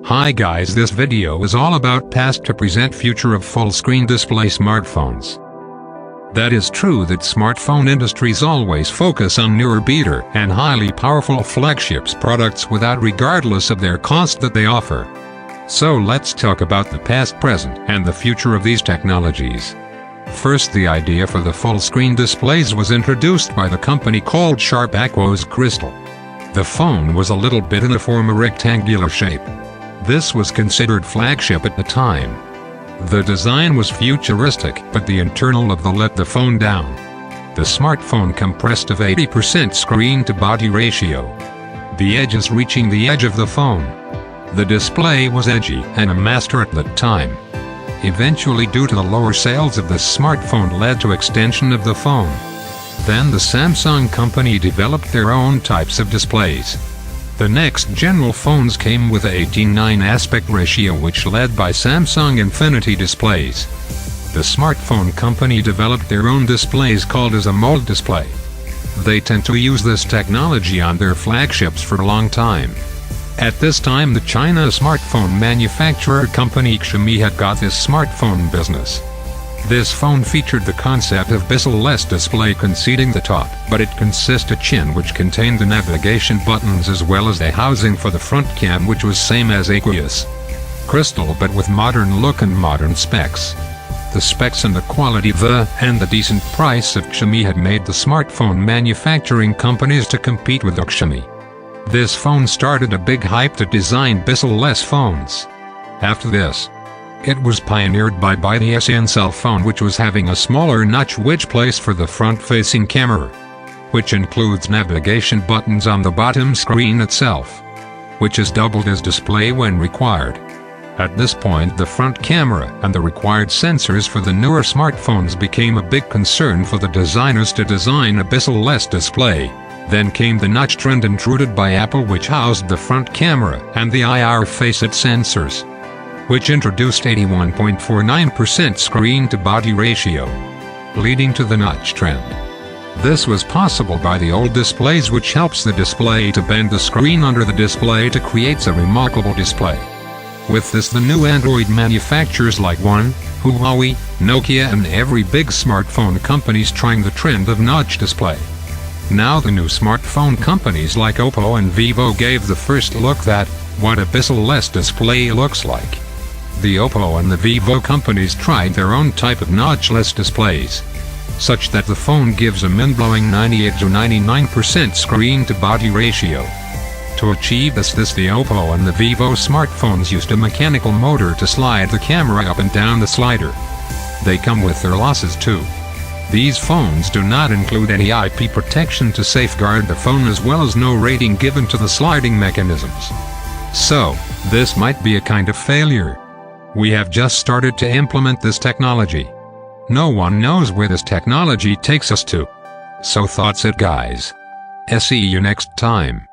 Hi guys, this video is all about past to present future of full screen display smartphones. That is true that smartphone industries always focus on newer beater and highly powerful flagships products without regardless of their cost that they offer. So let's talk about the past, present, and the future of these technologies. First, the idea for the full screen displays was introduced by the company called Sharp Aquos Crystal. The phone was a little bit in a form of rectangular shape. This was considered flagship at the time. The design was futuristic, but the internal of the let the phone down. The smartphone compressed of 80% screen-to-body ratio. The edges reaching the edge of the phone. The display was edgy and a master at the time. Eventually, due to the lower sales of the smartphone, led to extension of the phone. Then the Samsung company developed their own types of displays. The next general phones came with a 18:9 aspect ratio, which led by Samsung Infinity displays. The smartphone company developed their own displays called as AMOLED display. They tend to use this technology on their flagships for a long time. At this time, the China smartphone manufacturer company Xiaomi had got this smartphone business. This phone featured the concept of bezel-less display conceding the top, but it consists of chin which contained the navigation buttons as well as the housing for the front cam, which was same as Aquos Crystal but with modern look and modern specs. The specs and the quality and the decent price of Xiaomi had made the smartphone manufacturing companies to compete with Xiaomi. This phone started a big hype to design bezel-less phones. After this, it was pioneered by the SN cell phone, which was having a smaller notch which placed for the front-facing camera, which includes navigation buttons on the bottom screen itself, which is doubled as display when required. At this point, the front camera and the required sensors for the newer smartphones became a big concern for the designers to design a bezel-less display. Then came the notch trend intruded by Apple, which housed the front camera and the IR facet sensors, which introduced 81.49% screen-to-body ratio, leading to the notch trend. This was possible by the old displays, which helps the display to bend the screen under the display to create a remarkable display. With this, the new Android manufacturers like Huawei, Nokia and every big smartphone companies trying the trend of notch display. Now the new smartphone companies like Oppo and Vivo gave the first look at what a bezel-less display looks like. The Oppo and the Vivo companies tried their own type of notchless displays, such that the phone gives a mind-blowing 98 to 99% screen-to-body ratio. To achieve this, the Oppo and the Vivo smartphones used a mechanical motor to slide the camera up and down the slider. They come with their losses too. These phones do not include any IP protection to safeguard the phone, as well as no rating given to the sliding mechanisms. So, this might be a kind of failure. We have just started to implement this technology. No one knows where this technology takes us to. So that's it guys. See you next time.